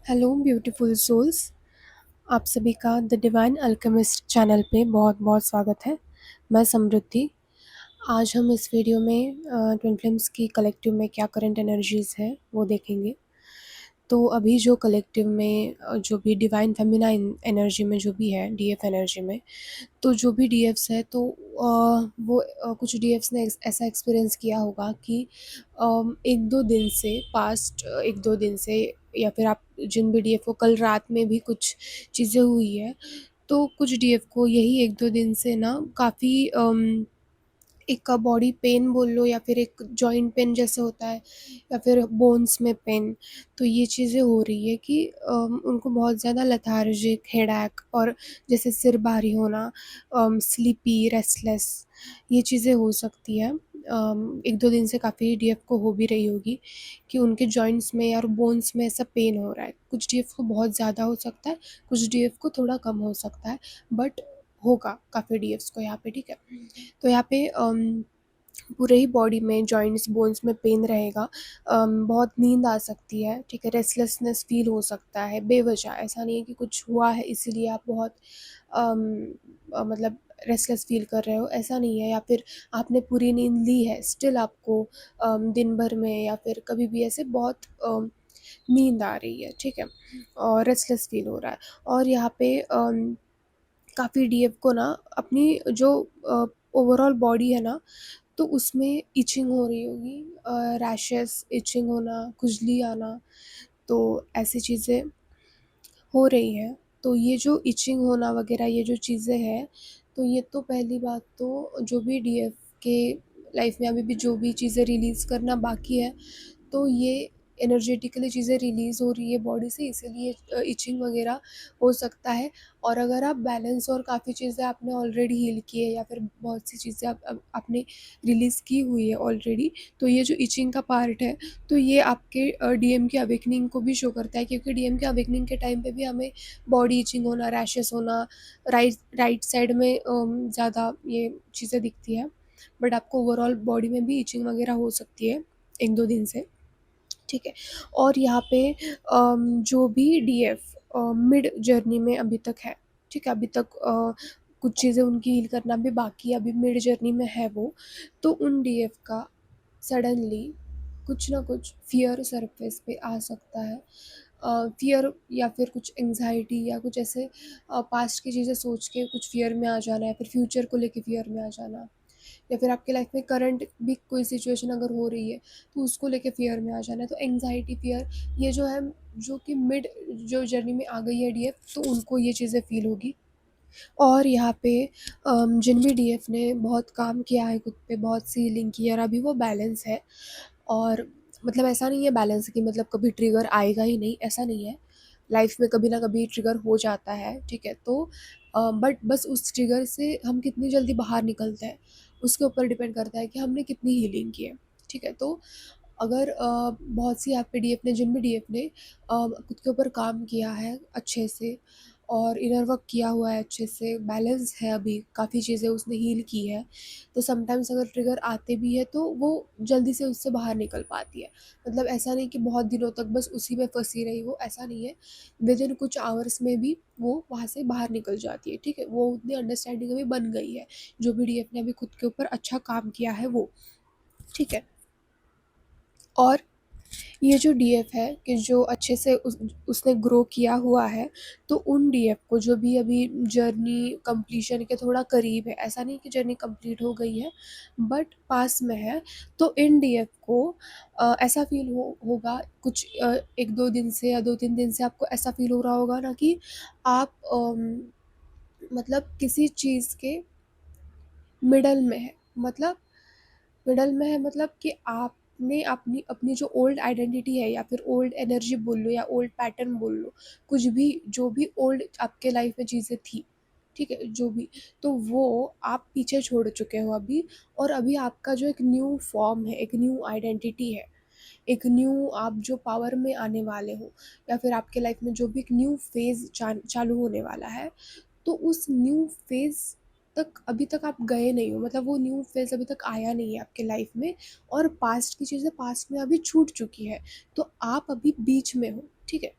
Hello beautiful souls. आप सभी का द डिवाइन अल्केमिस्ट चैनल पे बहुत बहुत स्वागत है। मैं समृद्धि। आज हम इस वीडियो में ट्विन फ्लेम्स की कलेक्टिव में क्या करंट एनर्जीज़ है वो देखेंगे। तो अभी जो कलेक्टिव में जो भी डिवाइन फेमिनाइन एनर्जी में जो भी है डीएफ एनर्जी में, तो जो भी डीएफ्स है तो वो कुछ डीएफ्स ने ऐसा एक्सपीरियंस किया होगा कि एक दो दिन से पास्ट एक दो दिन से, या फिर आप जिन भी डीएफ को कल रात में भी कुछ चीज़ें हुई है, तो कुछ डीएफ को यही एक दो दिन से ना काफ़ी एक बॉडी पेन बोल लो, या फिर एक जॉइंट पेन जैसे होता है, या फिर बोन्स में पेन। तो ये चीज़ें हो रही है कि उनको बहुत ज़्यादा लेथार्जिक, हेडेक और जैसे सिर भारी होना, स्लीपी, रेस्टलेस, ये चीज़ें हो सकती है। एक दो दिन से काफ़ी डीएफ को हो भी रही होगी कि उनके जॉइंट्स में और बोन्स में ऐसा पेन हो रहा है। कुछ डीएफ को बहुत ज़्यादा हो सकता है, कुछ डीएफ को थोड़ा कम हो सकता है, बट होगा काफ़ी डीएफ्स को यहाँ पे, ठीक है। तो यहाँ पे पूरे ही बॉडी में जॉइंट्स, बोन्स में पेन रहेगा। बहुत नींद आ सकती है, ठीक है। रेस्टलेसनेस फील हो सकता है बेवजह, ऐसा नहीं है कि कुछ हुआ है इसीलिए आप बहुत मतलब रेस्टलेस फील कर रहे हो, ऐसा नहीं है। या फिर आपने पूरी नींद ली है, स्टिल आपको दिन भर में या फिर कभी भी ऐसे बहुत नींद आ रही है, ठीक है, और रेस्टलेस फील हो रहा है। और यहाँ पे काफ़ी डीएफ को ना अपनी जो ओवरऑल बॉडी है ना, तो उसमें इचिंग हो रही होगी, रैशेस, इचिंग होना, खुजली आना, तो ऐसी चीज़ें हो रही हैं। तो ये जो इचिंग होना वगैरह ये जो चीज़ें हैं, तो ये तो पहली बात, तो जो भी डीएफ के लाइफ में अभी भी जो भी चीज़ें रिलीज़ करना बाकी है, तो ये एनर्जेटिकली चीज़ें रिलीज़ हो रही है बॉडी से, इसीलिए इचिंग वगैरह हो सकता है। और अगर आप बैलेंस और काफ़ी चीज़ें आपने ऑलरेडी हील की है, या फिर बहुत सी चीज़ें आपने रिलीज़ की हुई है ऑलरेडी, तो ये जो इचिंग का पार्ट है, तो ये आपके डीएम के अवेकनिंग को भी शो करता है, क्योंकि डीएम के अवेकनिंग के टाइम पे भी हमें बॉडी इचिंग होना, रैशेस होना, राइट साइड में ज़्यादा ये चीज़ें दिखती है। बट आपको ओवरऑल बॉडी में भी इचिंग वगैरह हो सकती है एक दो दिन से, ठीक है। और यहाँ पे जो भी डीएफ मिड जर्नी में अभी तक है, ठीक है, अभी तक कुछ चीज़ें उनकी हील करना भी बाकी है, अभी मिड जर्नी में है वो, तो उन डीएफ का सडनली कुछ ना कुछ फियर सरफेस पे आ सकता है। फियर या फिर कुछ एंग्जाइटी या कुछ ऐसे पास्ट की चीज़ें सोच के कुछ फियर में आ जाना, या फिर फ्यूचर को लेके फियर में आ जाना, या फिर आपके लाइफ में करंट भी कोई सिचुएशन अगर हो रही है तो उसको लेके फियर में आ जाना है। तो एंग्जाइटी, फियर, ये जो है, जो कि मिड जो जर्नी में आ गई है डीएफ, तो उनको ये चीज़ें फील होगी। और यहाँ पे जिन भी डीएफ ने बहुत काम किया है खुद पे, बहुत सी हीलिंग की है, और अभी वो बैलेंस है। और मतलब ऐसा नहीं है बैलेंस कि मतलब कभी ट्रिगर आएगा ही नहीं, ऐसा नहीं है। लाइफ में कभी ना कभी ट्रिगर हो जाता है, ठीक है। तो बट बस उस ट्रिगर से हम कितनी जल्दी बाहर निकलते हैं उसके ऊपर डिपेंड करता है कि हमने कितनी हीलिंग की है, ठीक है। तो अगर बहुत सी आप पे डीएफ ने, जिन भी डीएफ ने खुद के ऊपर काम किया है अच्छे से और इनर वर्क किया हुआ है अच्छे से, बैलेंस है, अभी काफ़ी चीज़ें उसने हील की है, तो समटाइम्स अगर ट्रिगर आते भी है तो वो जल्दी से उससे बाहर निकल पाती है। मतलब ऐसा नहीं कि बहुत दिनों तक बस उसी में फंसी रही हो, ऐसा नहीं है। विद इन कुछ आवर्स में भी वो वहाँ से बाहर निकल जाती है, ठीक है। वो उतनी अंडरस्टैंडिंग अभी बन गई है, जो भी डीएफ ने अभी खुद के ऊपर अच्छा काम किया है वो, ठीक है। और ये जो डीएफ है कि जो अच्छे से उसने ग्रो किया हुआ है, तो उन डीएफ को जो भी अभी जर्नी कंप्लीशन के थोड़ा करीब है, ऐसा नहीं कि जर्नी कंप्लीट हो गई है बट पास में है, तो इन डीएफ को ऐसा फील होगा कुछ एक दो दिन से या दो तीन दिन से आपको ऐसा फील हो रहा होगा ना कि आप मतलब किसी चीज़ के मिडल में है। मतलब मिडल में है, मतलब कि आपने अपनी अपनी जो ओल्ड आइडेंटिटी है, या फिर ओल्ड एनर्जी बोल लो, या ओल्ड पैटर्न बोल लो, कुछ भी, जो भी ओल्ड आपके लाइफ में चीज़ें थी, ठीक है, जो भी, तो वो आप पीछे छोड़ चुके हो अभी। और अभी आपका जो एक न्यू फॉर्म है, एक न्यू आइडेंटिटी है, एक न्यू आप जो पावर में आने वाले हो, या फिर आपके लाइफ में जो भी एक न्यू फेज़ चालू होने वाला है, तो उस न्यू फेज़ तक अभी तक आप गए नहीं हो। मतलब वो न्यू फेज़ अभी तक आया नहीं है आपके लाइफ में, और पास्ट की चीज़ें पास्ट में अभी छूट चुकी है, तो आप अभी बीच में हो, ठीक है।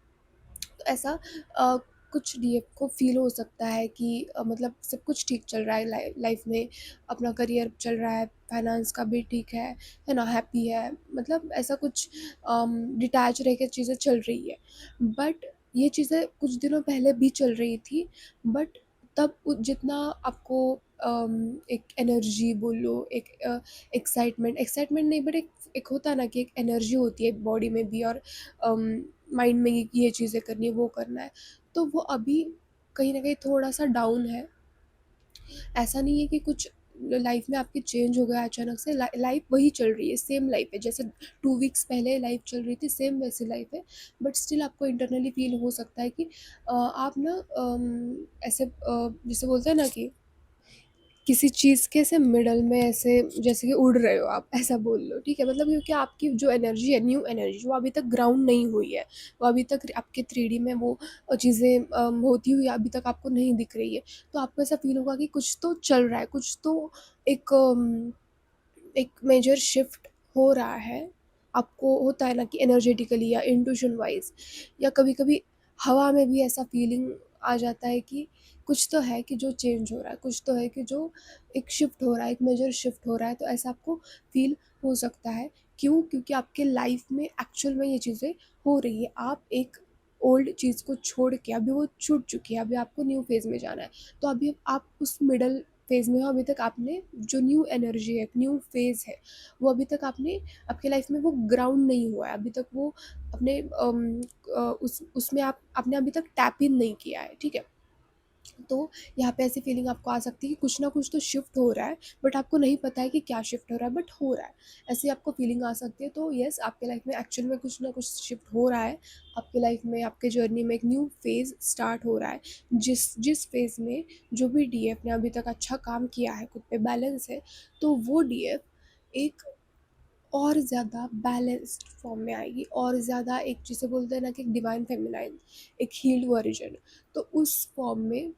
तो ऐसा अ, कुछ डीएफ को फ़ील हो सकता है कि मतलब सब कुछ ठीक चल रहा है लाइफ में, अपना करियर चल रहा है, फाइनेंस का भी ठीक है ना, हैप्पी है, मतलब ऐसा कुछ डिटैच रह के चीज़ें चल रही है। बट ये चीज़ें कुछ दिनों पहले भी चल रही थी, बट तब जितना आपको एक एनर्जी बोलो, एक एक्साइटमेंट नहीं, बट एक होता है ना कि एक एनर्जी होती है बॉडी में भी और माइंड में कि ये चीज़ें करनी है, वो करना है, तो वो अभी कहीं न कहीं थोड़ा-सा डाउन है। ऐसा नहीं है कि कुछ लाइफ में आपकी चेंज हो गया अचानक से, लाइफ वही चल रही है, सेम लाइफ है जैसे 2 वीक्स पहले लाइफ चल रही थी, सेम वैसी लाइफ है। बट स्टिल आपको इंटरनली फील हो सकता है कि आप ना ऐसे जैसे बोलते हैं ना कि किसी चीज़ के ऐसे मिडल में ऐसे जैसे कि उड़ रहे हो आप, ऐसा बोल लो, ठीक है? मतलब क्योंकि आपकी जो एनर्जी है, न्यू एनर्जी, वो अभी तक ग्राउंड नहीं हुई है। वो अभी तक आपके 3D में वो चीज़ें होती हुई अभी तक आपको नहीं दिख रही है। तो आपको ऐसा फ़ील होगा कि कुछ तो चल रहा है, कुछ तो एक एक मेजर शिफ्ट हो रहा है। आपको होता है ना कि एनर्जेटिकली या इंट्यूशन वाइज़, या कभी-कभी हवा में भी ऐसा फीलिंग आ जाता है कि कुछ तो है कि जो चेंज हो रहा है, कुछ तो है कि जो एक शिफ्ट हो रहा है, एक मेजर शिफ्ट हो रहा है, तो ऐसा आपको फ़ील हो सकता है। क्यों? क्योंकि आपके लाइफ़ में एक्चुअल में ये चीज़ें हो रही है। आप एक ओल्ड चीज़ को छोड़ के, अभी वो छूट चुकी है, अभी आपको न्यू फ़ेज़ में जाना है। तो अभी आप उस मिडल फ़ेज़ में हो, अभी तक आपने जो न्यू एनर्जी है, न्यू फ़ेज़ है, वो अभी तक आपने आपके लाइफ़ में वो ग्राउंड नहीं हुआ है, अभी तक वो अपने उसमें आपने अभी तक टैप इन नहीं किया है, ठीक है? तो यहाँ पे ऐसी फीलिंग आपको आ सकती है कि कुछ ना कुछ तो शिफ्ट हो रहा है, बट आपको नहीं पता है कि क्या शिफ्ट हो रहा है, बट हो रहा है। ऐसी आपको फीलिंग आ सकती है। तो येस, आपके लाइफ में एक्चुअल में कुछ ना कुछ शिफ्ट हो रहा है। आपके लाइफ में, आपके जर्नी में एक न्यू फेज़ स्टार्ट हो रहा है। जिस जिस फेज़ में जो भी डीएफ ने अभी तक अच्छा काम किया है, खुद पे बैलेंस है, तो वो डीएफ एक और ज़्यादा बैलेंस्ड फॉर्म में आएगी, और ज़्यादा एक जिसे बोलते हैं ना कि एक डिवाइन फेमिनाइन, एक हील्ड वर्जन। तो उस फॉर्म में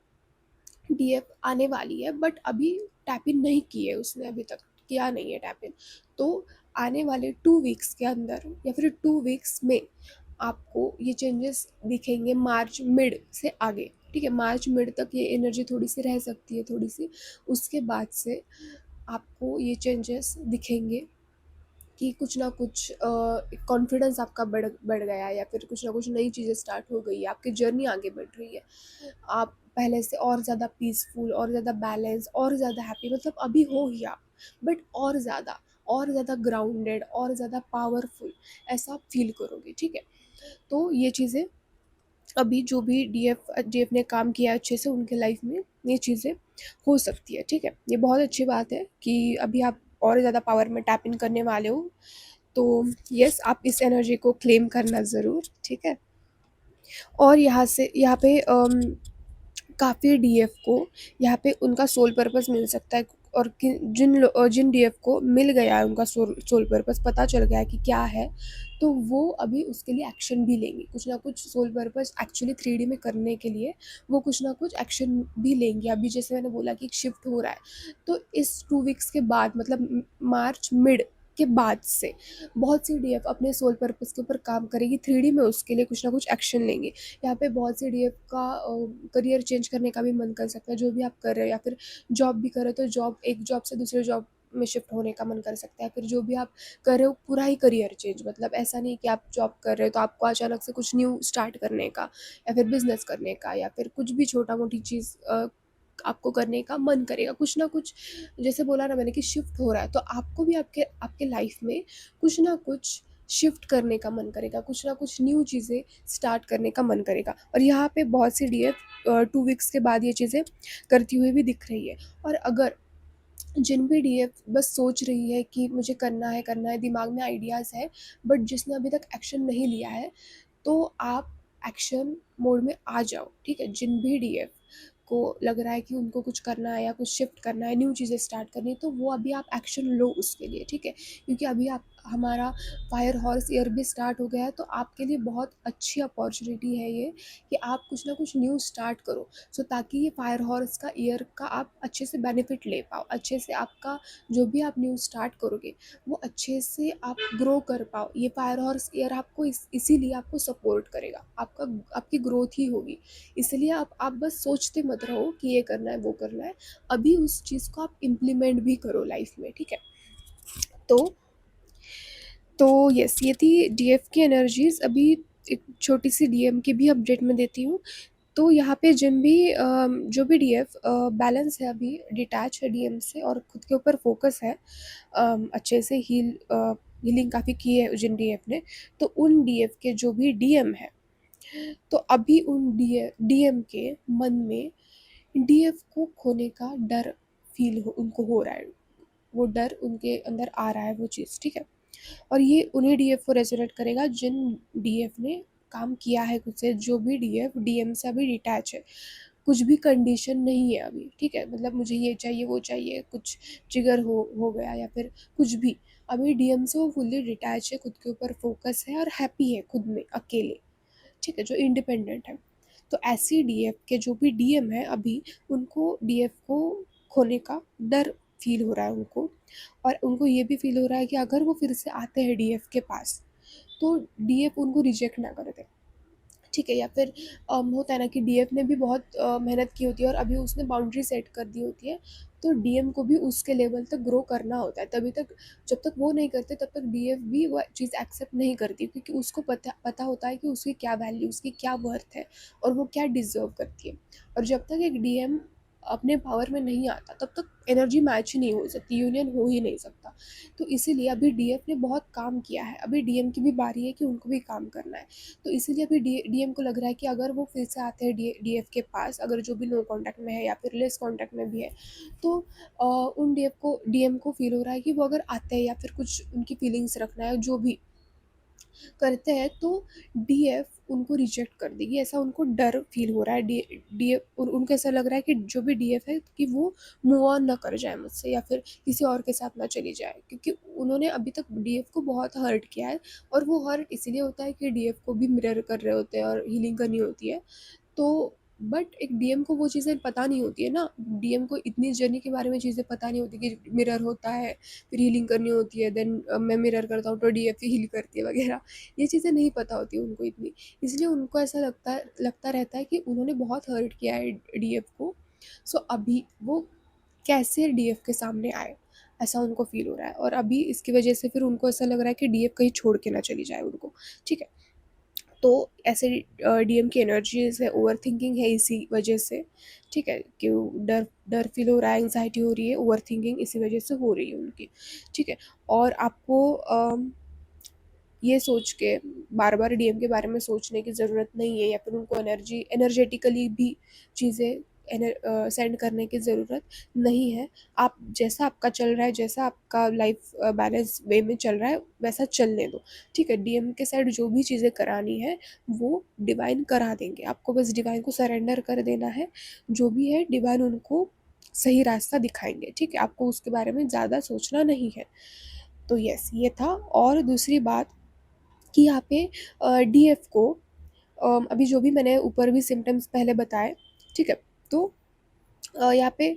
डीएफ आने वाली है, बट अभी टैप इन नहीं की है उसने, अभी तक किया नहीं है टैप इन। तो आने वाले 2 वीक्स के अंदर या फिर 2 वीक्स में आपको ये चेंजेस दिखेंगे, मार्च मिड से आगे, ठीक है? मार्च मिड तक ये एनर्जी थोड़ी सी रह सकती है, थोड़ी सी। उसके बाद से आपको ये चेंजेस दिखेंगे कि कुछ ना कुछ कॉन्फिडेंस आपका बढ़ गया, या फिर कुछ ना कुछ नई चीज़ें स्टार्ट हो गई है, आपकी जर्नी आगे बढ़ रही है। आप पहले से और ज़्यादा पीसफुल, और ज़्यादा बैलेंस, और ज़्यादा हैप्पी, मतलब अभी हो ही आप, बट और ज़्यादा ग्राउंडेड, और ज़्यादा पावरफुल, ऐसा आप फील करोगे, ठीक है? तो ये चीज़ें अभी जो भी डीएफ ने काम किया है अच्छे से उनके लाइफ में, ये चीज़ें हो सकती है, ठीक है? ये बहुत अच्छी बात है कि अभी आप और ज़्यादा पावर में टैप इन करने वाले हो। तो यस, आप इस एनर्जी को क्लेम करना ज़रूर, ठीक है? और यहाँ पे काफ़ी डीएफ को यहाँ पे उनका सोल पर्पस मिल सकता है, और जिन डीएफ को मिल गया है उनका सोल पर्पस, पता चल गया है कि क्या है, तो वो अभी उसके लिए एक्शन भी लेंगे। कुछ ना कुछ सोल पर्पस एक्चुअली 3D में करने के लिए वो कुछ ना कुछ एक्शन भी लेंगे। अभी जैसे मैंने बोला कि एक शिफ्ट हो रहा है, तो इस 2 वीक्स के बाद, मतलब मार्च मिड के बाद से बहुत सी डीएफ अपने सोल पर्पस के ऊपर काम करेगी 3D में, उसके लिए कुछ ना कुछ एक्शन लेंगे। यहाँ पे बहुत से डीएफ का करियर चेंज करने का भी मन कर सकता है, जो भी आप कर रहे हो, या फिर जॉब भी कर रहे हो तो एक जॉब से दूसरे जॉब में शिफ्ट होने का मन कर सकता है। फिर जो भी आप कर रहे हो पूरा ही करियर चेंज, मतलब ऐसा नहीं कि आप जॉब कर रहे हो तो आपको अचानक से कुछ न्यू स्टार्ट करने का, या फिर बिजनेस करने का, या फिर कुछ भी छोटा मोटी चीज़ आपको करने का मन करेगा, कुछ ना कुछ। जैसे बोला ना मैंने कि शिफ्ट हो रहा है, तो आपको भी आपके आपके लाइफ में कुछ ना कुछ शिफ्ट करने का मन करेगा, कुछ ना कुछ न्यू चीज़ें स्टार्ट करने का मन करेगा। और यहाँ पे बहुत सी डीएफ 2 वीक्स के बाद ये चीज़ें करती हुई भी दिख रही है। और अगर जिन भी डीएफ बस सोच रही है कि मुझे करना है, दिमाग में आइडियाज़ है, बट जिसने अभी तक एक्शन नहीं लिया है, तो आप एक्शन मोड में आ जाओ, ठीक है? जिन भी डीएफ को लग रहा है कि उनको कुछ करना है, या कुछ शिफ्ट करना है, न्यू चीज़ें स्टार्ट करनी है, तो वो अभी आप एक्शन लो उसके लिए, ठीक है? क्योंकि अभी हमारा फायर हॉर्स ईयर भी स्टार्ट हो गया है, तो आपके लिए बहुत अच्छी अपॉर्चुनिटी है ये कि आप कुछ ना कुछ न्यू स्टार्ट करो। सो ताकि ये फायर हॉर्स का ईयर का आप अच्छे से बेनिफिट ले पाओ, अच्छे से आपका जो भी आप न्यू स्टार्ट करोगे वो अच्छे से आप ग्रो कर पाओ। ये फायर हॉर्स ईयर आपको इसीलिए आपको सपोर्ट करेगा, आपकी ग्रोथ ही होगी। इसलिए आप बस सोचते मत रहो कि ये करना है वो करना है, अभी उस चीज़ को आप इम्प्लीमेंट भी करो लाइफ में, ठीक है। तो यस, ये थी डीएफ की एनर्जीज। अभी एक छोटी सी डीएम की भी अपडेट मैं देती हूँ। तो यहाँ पे जो भी डीएफ बैलेंस है, अभी डिटैच है डीएम से और खुद के ऊपर फोकस है, अच्छे से हीलिंग काफ़ी की है जिन डीएफ ने, तो उन डीएफ के जो भी डीएम है, तो अभी उन डीएम के मन में डीएफ को खोने का डर उनको हो रहा है। वो डर उनके अंदर आ रहा है, वो चीज़, ठीक है। और ये उन्हीं डीएफ को रेजोनेट करेगा जिन डीएफ ने काम किया है खुद से, जो भी डीएफ डीएम से अभी डिटैच है, कुछ भी कंडीशन नहीं है अभी, ठीक है। मतलब मुझे ये चाहिए वो चाहिए, कुछ ट्रिगर हो गया या फिर कुछ भी, अभी डीएम से वो फुल्ली डिटैच है, खुद के ऊपर फोकस है और हैप्पी है खुद में अकेले, ठीक है, जो इंडिपेंडेंट है। तो ऐसी डीएफ के जो भी डीएम है अभी, उनको डीएफ को खोने का डर फील हो रहा है उनको, और उनको ये भी फील हो रहा है कि अगर वो फिर से आते हैं डीएफ के पास, तो डीएफ उनको रिजेक्ट ना कर दे, ठीक है। या फिर होता है ना कि डीएफ ने भी बहुत मेहनत की होती है और अभी उसने बाउंड्री सेट कर दी होती है, तो डीएम को भी उसके लेवल तक ग्रो करना होता है। तभी तक, जब तक वो नहीं करते तब तक डीएफ भी वो चीज़ एक्सेप्ट नहीं करती, क्योंकि उसको पता होता है कि उसकी क्या वैल्यू, उसकी क्या वर्थ है और वो क्या डिज़र्व करती है। और जब तक एक डीएम अपने पावर में नहीं आता तब तक एनर्जी मैच ही नहीं हो सकती, यूनियन हो ही नहीं सकता। तो इसीलिए अभी डीएफ ने बहुत काम किया है, अभी डीएम की भी बारी है कि उनको भी काम करना है। तो इसीलिए अभी डीएम को लग रहा है कि अगर वो फिर से आते हैं डीएफ के पास, अगर जो भी नो कांटेक्ट में है या फिर लेस कांटेक्ट में भी है, तो उन डीएम को फील हो रहा है कि वो अगर आते हैं या फिर कुछ उनकी फीलिंग्स रखना है, जो भी करते हैं, तो डीएफ उनको रिजेक्ट कर देगी, ऐसा उनको डर फील हो रहा है। डीएफ उनको ऐसा लग रहा है कि जो भी डीएफ है कि वो मूव ऑन ना कर जाए मुझसे या फिर किसी और के साथ ना चली जाए, क्योंकि उन्होंने अभी तक डीएफ को बहुत हर्ट किया है। और वो हर्ट इसीलिए होता है कि डीएफ को भी मिरर कर रहे होते हैं और हीलिंग करनी होती है। तो बट एक डीएम को वो चीज़ें पता नहीं होती है ना, डीएम को इतनी जर्नी के बारे में चीज़ें पता नहीं होती कि मिरर होता है, फिर हीलिंग करनी होती है, देन मैं मिरर करता हूँ तो डीएफ ही हील करती है वगैरह, ये चीज़ें नहीं पता होती उनको इतनी। इसलिए उनको ऐसा लगता रहता है कि उन्होंने बहुत हर्ट किया है डीएफ को। सो अभी वो कैसे डीएफ के सामने आए, ऐसा उनको फील हो रहा है। और अभी इसकी वजह से फिर उनको ऐसा लग रहा है कि डीएफ कहीं छोड़ के ना चली जाए उनको, ठीक है। तो ऐसे डीएम की एनर्जीज है, ओवर थिंकिंग है इसी वजह से, ठीक है, कि डर डर फील हो रहा है, एंग्जाइटी हो रही है, ओवर थिंकिंग इसी वजह से हो रही है उनकी, ठीक है। और आपको ये सोच के बार बार डीएम के बारे में सोचने की ज़रूरत नहीं है, या फिर उनको एनर्जेटिकली भी चीज़ें सेंड करने की ज़रूरत नहीं है। आप जैसा आपका चल रहा है, जैसा आपका लाइफ बैलेंस वे में चल रहा है, वैसा चलने दो, ठीक है। डीएम के साइड जो भी चीज़ें करानी है वो डिवाइन करा देंगे, आपको बस डिवाइन को सरेंडर कर देना है। जो भी है डिवाइन उनको सही रास्ता दिखाएंगे, ठीक है, आपको उसके बारे में ज़्यादा सोचना नहीं है। तो यस, ये था। और दूसरी बात कि यहाँ पे डीएफ को अभी जो भी मैंने ऊपर भी सिम्टम्स पहले बताए, ठीक है। तो यहाँ पे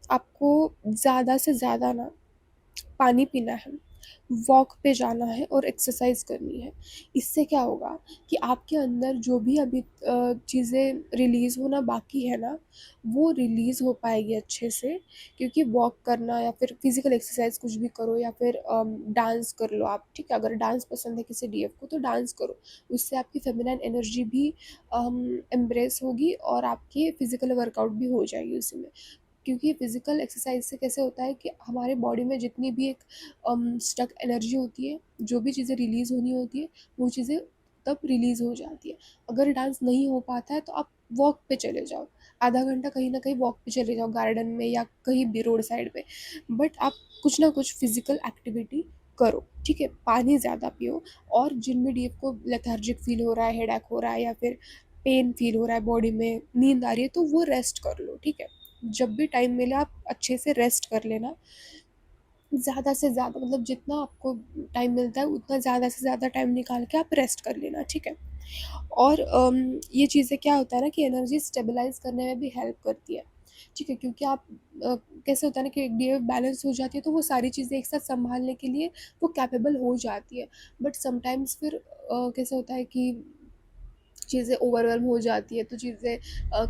आपको ज़्यादा से ज़्यादा ना पानी पीना है, वॉक पे जाना है और एक्सरसाइज करनी है। इससे क्या होगा कि आपके अंदर जो भी अभी चीज़ें रिलीज़ होना बाकी है ना, वो रिलीज़ हो पाएगी अच्छे से। क्योंकि वॉक करना या फिर फिजिकल एक्सरसाइज कुछ भी करो, या फिर डांस कर लो आप, ठीक है। अगर डांस पसंद है किसी डीएफ को तो डांस करो, उससे आपकी फेमिनाइन एनर्जी भी एम्ब्रेस होगी और आपकी फिजिकल वर्कआउट भी हो जाएगी उसी में। क्योंकि फिजिकल एक्सरसाइज से कैसे होता है कि हमारे बॉडी में जितनी भी एक स्टक एनर्जी होती है, जो भी चीज़ें रिलीज़ होनी होती है, वो चीज़ें तब रिलीज़ हो जाती है। अगर डांस नहीं हो पाता है तो आप वॉक पे चले जाओ, आधा घंटा कहीं ना कहीं वॉक पे चले जाओ, गार्डन में या कहीं भी रोड साइड पे, बट आप कुछ ना कुछ फिजिकल एक्टिविटी करो, ठीक है। पानी ज़्यादा पियो। और जिनमें डीएफ को लेथार्जिक फील हो रहा है, हेडेक हो रहा है या फिर पेन फील हो रहा है बॉडी में, नींद आ रही है, तो वो रेस्ट कर लो, ठीक है। जब भी टाइम मिले आप अच्छे से रेस्ट कर लेना। ज़्यादा से ज़्यादा मतलब जितना आपको टाइम मिलता है उतना ज़्यादा से ज़्यादा टाइम निकाल के आप रेस्ट कर लेना, ठीक है। और ये चीज़ें क्या होता है ना कि एनर्जी स्टेबलाइज करने में भी हेल्प करती है, ठीक है, क्योंकि आप कैसे होता है ना कि एक डे बैलेंस हो जाती है तो वो सारी चीज़ें एक साथ संभालने के लिए वो कैपेबल हो जाती है। बट समटाइम्स फिर कैसे होता है कि चीज़ें ओवरवेल्म हो जाती है तो चीज़ें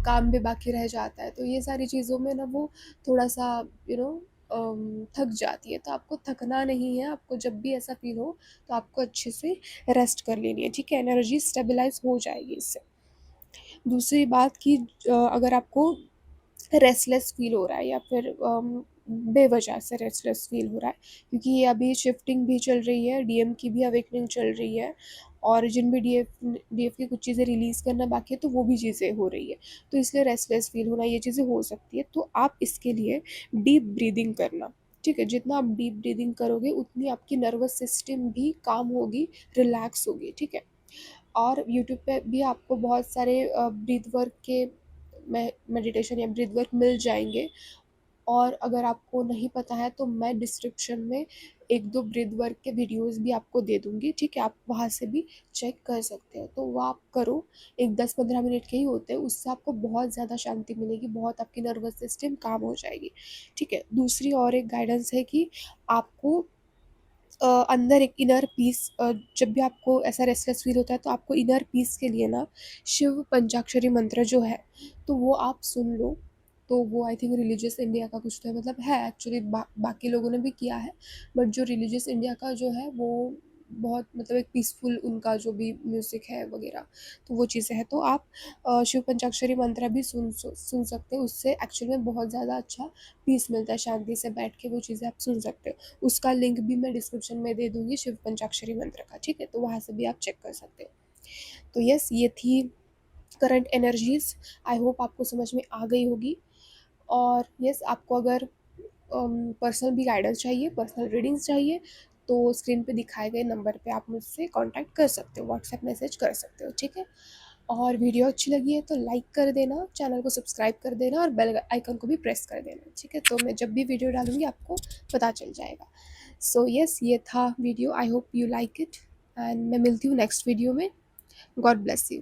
काम भी बाकी रह जाता है, तो ये सारी चीज़ों में ना वो थोड़ा सा यू नो थक जाती है। तो आपको थकना नहीं है, आपको जब भी ऐसा फील हो तो आपको अच्छे से रेस्ट कर लेनी है, ठीक है, एनर्जी स्टेबलाइज हो जाएगी इससे। दूसरी बात कि अगर आपको रेस्टलेस फील हो रहा है या फिर बेवजह से रेस्टलेस फील हो रहा है, क्योंकि ये अभी शिफ्टिंग भी चल रही है, डीएम की भी अवेकनिंग चल रही है और जिन भी डीएफ की कुछ चीज़ें रिलीज़ करना बाकी है तो वो भी चीज़ें हो रही है, तो इसलिए रेस्टलेस फील होना ये चीज़ें हो सकती है। तो आप इसके लिए डीप ब्रीदिंग करना, ठीक है, जितना आप डीप ब्रीदिंग करोगे उतनी आपकी नर्वस सिस्टम भी काम होगी, रिलैक्स होगी, ठीक है। और यूट्यूब पे भी आपको बहुत सारे ब्रीथ वर्क के मेडिटेशन या ब्रीथ वर्क मिल जाएंगे। और अगर आपको नहीं पता है तो मैं डिस्क्रिप्शन में एक दो ब्रीथ वर्क के वीडियोस भी आपको दे दूँगी, ठीक है, आप वहाँ से भी चेक कर सकते हो, तो वो आप करो। एक 10-15 मिनट के ही होते हैं, उससे आपको बहुत ज़्यादा शांति मिलेगी, बहुत आपकी नर्वस सिस्टम काम हो जाएगी, ठीक है। दूसरी और एक गाइडेंस है कि आपको अंदर एक इनर पीस, जब भी आपको ऐसा रेस्टलेस फील होता है तो आपको इनर पीस के लिए ना शिव पंचाक्षरी मंत्र जो है तो वो आप सुन लो। तो वो आई थिंक रिलीजियस इंडिया का कुछ तो है, मतलब है एक्चुअली, बाकी लोगों ने भी किया है, बट जो रिलीजियस इंडिया का जो है वो बहुत मतलब एक पीसफुल उनका जो भी म्यूज़िक है वगैरह, तो वो चीज़ें हैं। तो आप शिव पंचाक्षरी मंत्र भी सुन सकते हो, उससे एक्चुअल में बहुत ज़्यादा अच्छा पीस मिलता है, शांति से बैठ के वो चीज़ें आप सुन सकते हो। उसका लिंक भी मैं डिस्क्रिप्शन में दे दूँगी शिव पंचाक्षरी मंत्र का, ठीक है? तो वहाँ से भी आप चेक कर सकते हो। तो यस, ये थी करंट एनर्जीज़। आई होप आपको समझ में आ गई होगी। और यस, आपको अगर पर्सनल भी गाइडेंस चाहिए, पर्सनल रीडिंग्स चाहिए, तो स्क्रीन पे दिखाए गए नंबर पे आप मुझसे कॉन्टैक्ट कर सकते हो, व्हाट्सएप मैसेज कर सकते हो, ठीक है? और वीडियो अच्छी लगी है तो लाइक कर देना, चैनल को सब्सक्राइब कर देना और बेल आइकन को भी प्रेस कर देना, ठीक है? तो मैं जब भी वीडियो डालूँगी आपको पता चल जाएगा। सो यस, ये था video, I hope you like it and मैं मिलती हूँ नेक्स्ट वीडियो में। God bless you.